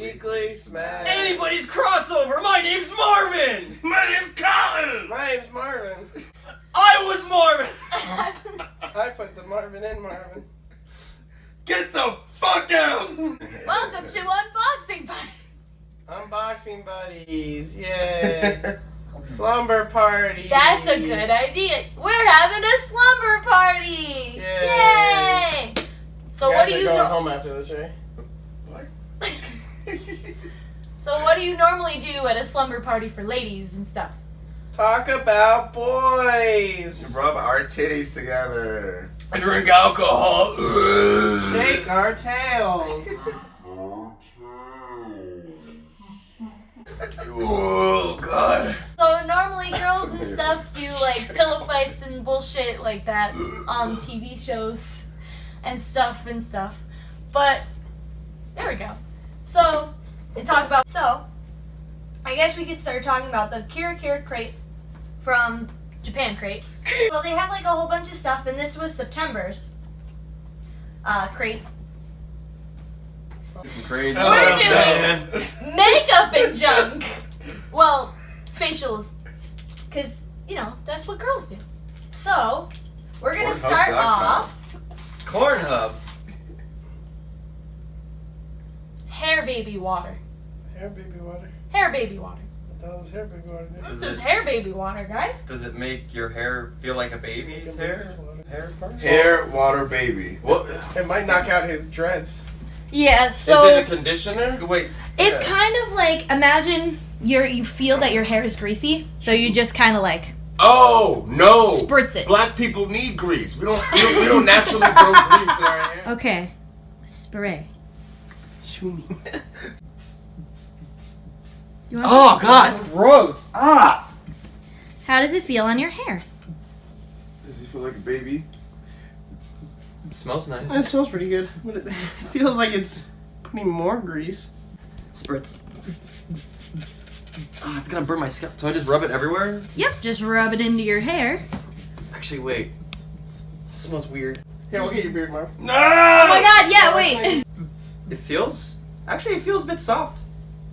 Weekly Smash. Anybody's crossover. My name's Marvin. My name's Colin. My name's Marvin. I was Marvin. I put the Marvin in Marvin. Get the fuck out. Welcome to Unboxing Party. Unboxing buddies, yay! Slumber party. That's a good idea. We're having a slumber party. Yay. Yay! So what do you going know? home after this, right? What? So what do you normally do at a slumber party for ladies and stuff? Talk about boys. Rub our titties together. Drink alcohol. Shake our tails. Oh god. So normally girls and stuff do like pillow fights and bullshit like that on TV shows and stuff. But there we go. So I guess we could start talking about the Kira crate from Japan crate. Well, they have like a whole bunch of stuff, and this was September's crate. Some crazy We're stuff, doing makeup and junk. Well, facials, because, you know, that's what girls do. So, we're going to start off Cornhub. hair baby water. Hair baby water. Hair baby water. What the hell is hair baby water? This is hair baby water, guys. Does it make your hair feel like a baby's hair? Hair, water, baby. What? It might knock out his dreads. Yeah, Is so it a conditioner? Wait. it's kind of like, imagine you feel that your hair is greasy, so you just kind of like Oh no! spritz it. Black people need grease. We don't naturally grow grease in our hair. Okay, spray. You want Oh god, it's gross. Ah. How does it feel on your hair? Does he feel like a baby? It smells nice. That smells pretty good, but it feels like it's putting more grease. Spritz. Ah, it's gonna burn my scalp. So I just rub it everywhere? Yep, just rub it into your hair. Actually, wait. This smells weird. Here, we'll get your beard, Marv. No! Oh my god, yeah, wait. It feels? Actually, it feels a bit soft.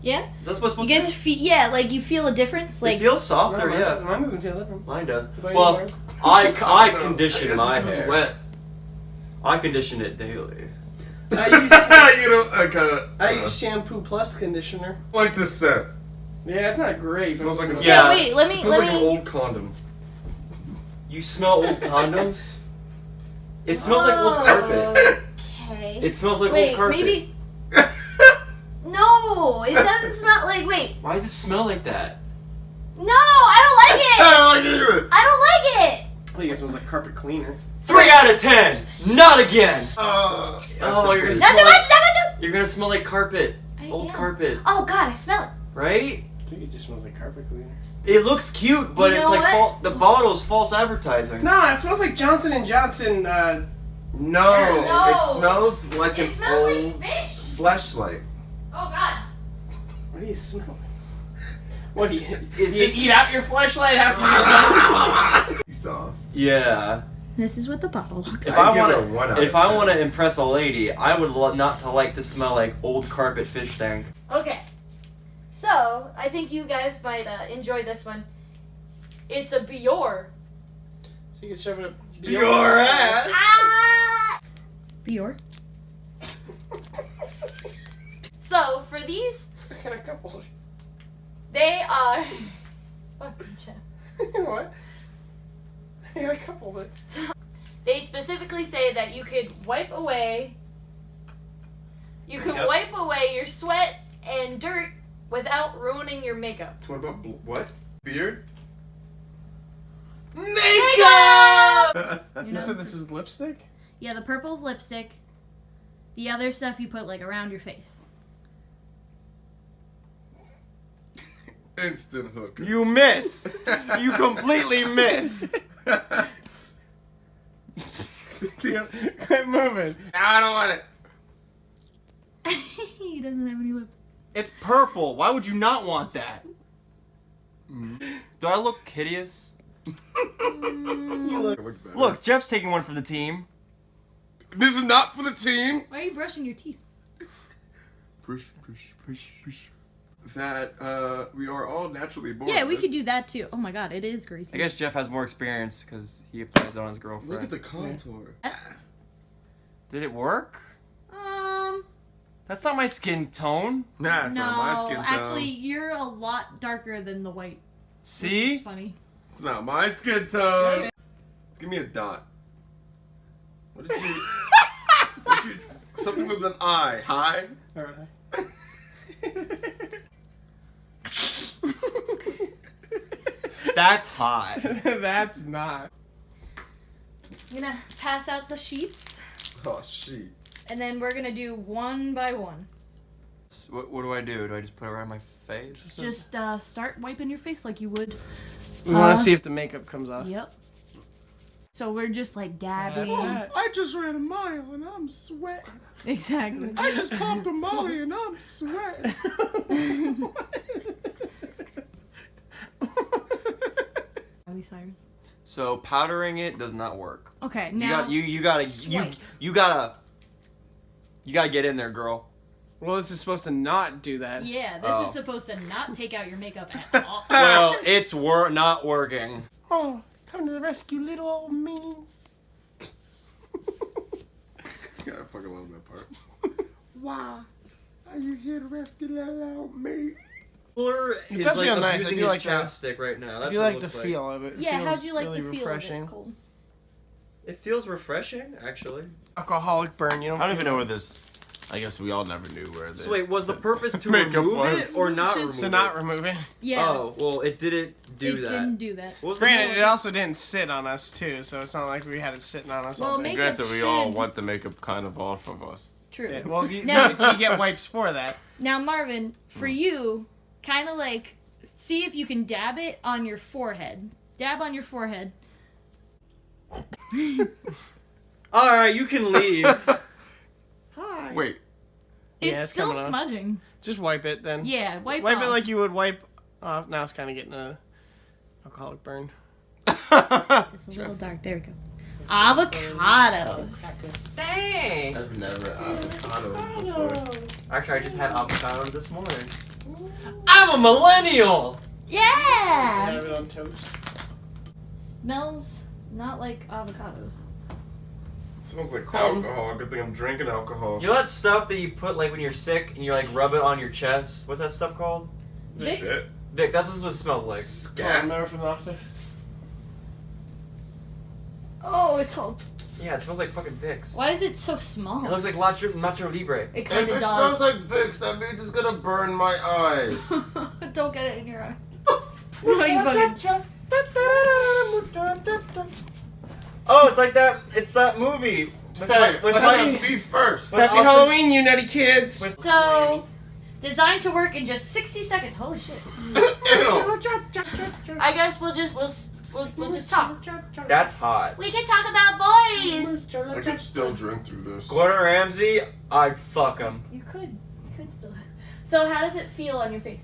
Yeah? Is that supposed to You guys be? yeah, like you feel a difference? Like It feels softer, yeah. Mine doesn't feel different. Mine does. What about you, Well, Marv? I No, condition I my guess it's hair. wet. I condition it daily. I use shampoo plus conditioner. Like this scent. Yeah, it's not great. It smells like an Yeah, Yeah. wait, let It me smells like an old condom. You smell old condoms? It smells like old carpet. Okay. It smells like Wait, old carpet. maybe No, it doesn't smell like wait. Why does it smell like that? No, I don't like it. I don't like it either. I don't like it. I think it smells like carpet cleaner. 3 out of 10. Not again. Oh, Oh, you're face. Not too much, not too You're gonna smell like carpet. much. Old carpet. Oh god, I smell it. Right? I think it just smells like carpet cleaner. It looks cute, but You it's know like what? the bottle's false advertising. No, it smells like Johnson & Johnson. No, No. it smells like It an smells like old fish. fleshlight. Oh god. What do you smell? What do you? Is You this- eat out your fleshlight after you're done? Soft. Yeah. This is what the bottle looks If I'd I give want it a 1 out to, if of I 10. want to impress a lady, I would not to like to smell like old carpet fish tank. Okay. So, I think you guys might enjoy this one. It's a Bior. So you can shove it up Your ass. Ah! Bior. So, for these, I got a couple. they are... Fucking Jeff. What? I got a couple, but They specifically say that you could wipe away... You could Makeup. wipe away your sweat and dirt without ruining your makeup. What about what? Beard? Makeup. You you know? said this is lipstick? Yeah, the purple's lipstick. The other stuff you put like around your face. Instant hooker. You missed. You completely missed. Quit moving. I don't want it. He doesn't have any lips. It's purple. Why would you not want that? Do I look hideous? You look. I look better. Look, Jeff's taking one for the team. This is not for the team. Why are you brushing your teeth? that we are all naturally born. Yeah, we with. could do that too. Oh my god, it is greasy. I guess Jeff has more experience because he applies it on his girlfriend. Look at the contour. Did it work? Um, That's not my skin tone. Nah, it's no, not my skin tone. actually, you're a lot darker than the white. See? It's funny. It's not my skin tone. Give me a dot. What did you? Something with an I. Hi. Alright. That's hot. That's not. I'm gonna pass out the sheets, Oh shit. and then we're gonna do one by one. What do I do? Do I just put it around my face? Just start wiping your face like you would. We want to see if the makeup comes off. Yep. So we're just like dabbing. I just ran a mile and I'm sweating. Exactly. I just popped a molly and I'm sweating. Miley Cyrus. So powdering it does not work. Okay, now You gotta get in there, girl. Well, this is supposed to not do that. yeah, this Oh. is supposed to not take out your makeup at all. Well, it's not working. Oh, come to the rescue, little old me. Yeah, I fucking love that part. Why are you here to rescue little old me? Blur is does like feel nice. I abusing do his like that. chapstick right now. I That's do what like it the looks feel of it. It Yeah, feels how'd you like really the feel refreshing. of it, Cole? It feels refreshing, actually. Alcoholic burn, you know? I don't even know where this. I guess we all never knew where this. So wait, was the purpose to Makeup remove was. it or not Just- remove To it? not remove it. Yeah. Oh, well, it didn't do it that. didn't do that. What was the Granted, point? it also didn't sit on us, too, so it's not like we had it sitting on us Well, all day. make- Granted, we all should- want the makeup kind of off of us. True. Yeah, well, you Now- get wipes for that. Now, Marvin, for you, kind of like, see if you can dab it on your forehead. Dab on your forehead. Alright, you can leave. Hi. Wait, It's Yeah, it's still coming off. smudging. Just wipe it then. Yeah, wipe Wipe off. it like you would wipe off. Now it's kind of getting a alcoholic burn. It's a little dark. There we go. Avocados. Dang! I've never avocado before. Actually, I just had avocado this morning. I'm a millennial! Yeah! Have it on toast. Smells not like avocados. Smells like alcohol. Good thing I'm drinking alcohol. You know that stuff that you put like when you're sick and you like rub it on your chest? What's that stuff called? Vicks? Shit. Vic, that's what it smells like. Oh, Scat. never from the office. Oh, it's called. Yeah, it smells like fucking Vicks. Why is it so small? It looks like Nacho Libre. It If kind it of smells does. like Vicks, that means it's gonna burn my eyes. Don't get it in your eye. No, you fucking. Oh, it's like that. It's that movie. With Hey, with let's Mike- have beef first. with Happy Austin- Halloween, you nutty kids! with- So, designed to work in just 60 seconds. Holy shit. Ew. I guess we'll just talk. That's hot. We can talk about boys. I could still drink through this. Gordon Ramsay, I'd fuck him. You could still. So how does it feel on your face?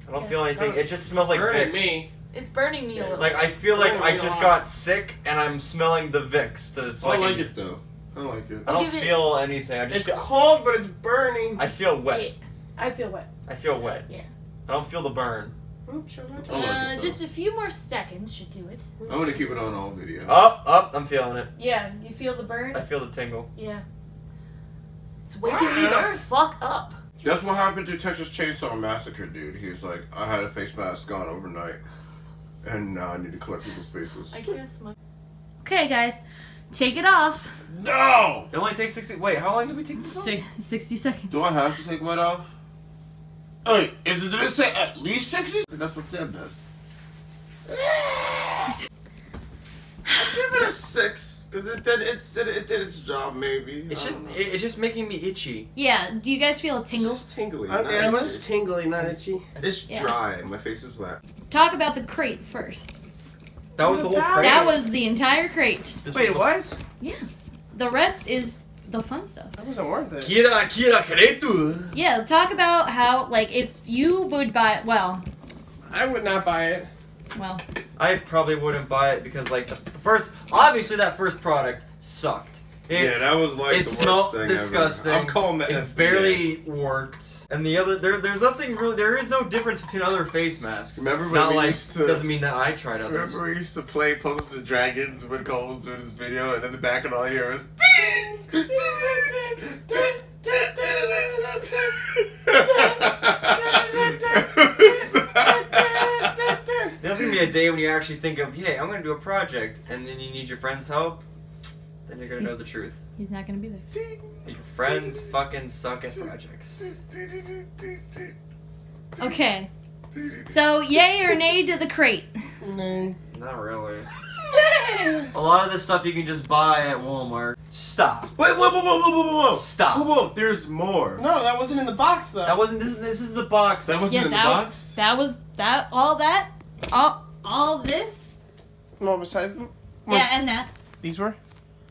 I don't feel anything. It just smells like Burn Vicks. at me. It's burning me a little. Like I feel like Burn I me just hot. got sick and I'm smelling the Vicks. So I I like can- it though. I like it. I don't Give it- feel anything. I just It's feel, cold, but it's burning. I feel wet. Wait, I feel wet. I feel wet. Yeah. I don't feel the burn. I like it, though. Just a few more seconds should do it. I'm gonna keep it on all video. Up, I'm feeling it. Yeah, you feel the burn? I feel the tingle. Yeah. It's waking me the fuck up. That's what happened to Texas Chainsaw Massacre, dude. He was like, I had a face mask on overnight, and now I need to collect people's faces. I can't smell. Okay, guys, take it off. No! It only takes 60. Wait, how long did we take this? off? 60 seconds. Do I have to take mine off? Hey, did it say at least 60? I think that's what Sam does. I'll give it a 6. Because it did its job, maybe. It's I just don't know. it's just making me itchy. Yeah, do you guys feel a It's tingle? just tingly. Okay, not I'm itchy. just tingly, not itchy. It's Yeah. dry. My face is wet. Talk about the crate first. That was the whole That crate. That was the entire crate. This Wait, it was was? Yeah. The rest is the fun stuff. That wasn't worth it. Kira Kretu. Yeah, talk about how, like, if you would buy, well, I would not buy it. I probably wouldn't buy it because like the first, obviously that first product sucked. Yeah, that was like It the smelled worst thing disgusting. ever. I'm calling that It FDA. barely worked. And the other, there's nothing really. There is no difference between other face masks. Remember when Not we like used to? doesn't mean that I tried others. Remember we used to play Puzzles and Dragons when Cole was doing this video, and in the background all you hear was. There's gonna be a day when you actually think of, hey, I'm gonna do a project, and then you need your friends' help. Then you're gonna know the truth. He's not gonna be there. Your friends fucking suck at projects. Okay. So, yay or nay to the crate? No. Not really. A lot of this stuff you can just buy at Walmart. Stop. Wait, whoa. Stop. Whoa, there's more. No, that wasn't in the box though. That wasn't. This is the box. That wasn't Yeah, in the box? all this? No, besides. Yeah, and that. These were?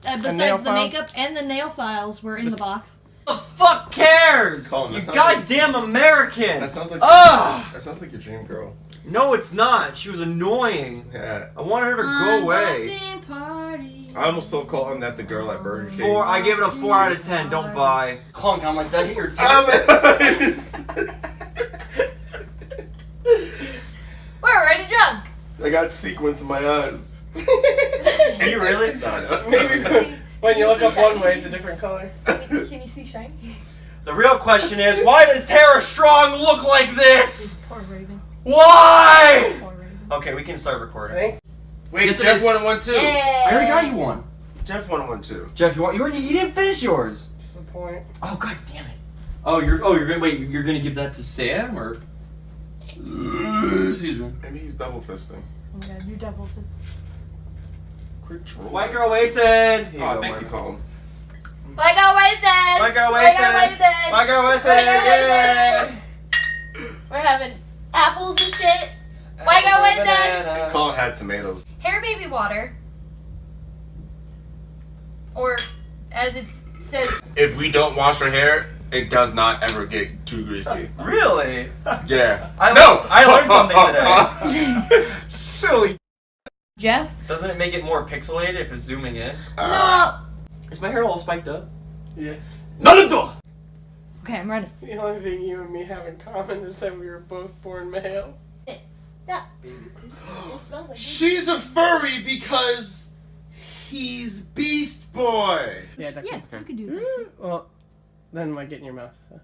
Besides nail the files? makeup and the nail files were in the box. Who the fuck cares? Colin, that You sounds like- goddamn American. That sounds like. Ugh. That sounds like your dream girl. No, it's not. She was annoying. Yeah. I wanted her to go away. Unboxing party. I almost told Colin that the girl at Burger King. I give it a 4 out of 10. Don't buy. Clunk. I'm like, did I hit your We're already drunk. I got sequins in my eyes. Do you really? No. Maybe when you You look see up one shiny? way, it's a different color. Can you see shiny? The real question is, why does Tara Strong look like this? Poor Raven. Why? Poor Raven. Okay, we can start recording. Thanks. Wait, Yes, it Jeff is. wanted one too. I already got you one. Jeff wanted one too. Jeff, you didn't finish yours. What's the point? Oh god damn it. You're gonna wait. You're gonna give that to Sam or? Excuse me. Maybe he's double fisting. Oh my god, you're double fist. Quick troll. White girl wasted. Here you Oh, go, thank Mark. you, Colin. White girl wasted! White girl White girl wasted. wasted! White girl wasted. White girl Yay! We're having apples and shit. White girl wasted! Banana. Colin had tomatoes. Hair baby water. Or, as it says, If we don't wash our hair, it does not ever get too greasy. Really? Yeah. I learned something today. Silly. Jeff? Doesn't it make it more pixelated if it's zooming in? No! Is my hair all spiked up? Yeah. Naruto! Okay, I'm ready. The only thing you and me have in common is that we were both born male. Yeah. It smells like She's a furry because he's Beast Boy. Yeah, that Yes, could- you can do that. Well, then it might get in your mouth. So.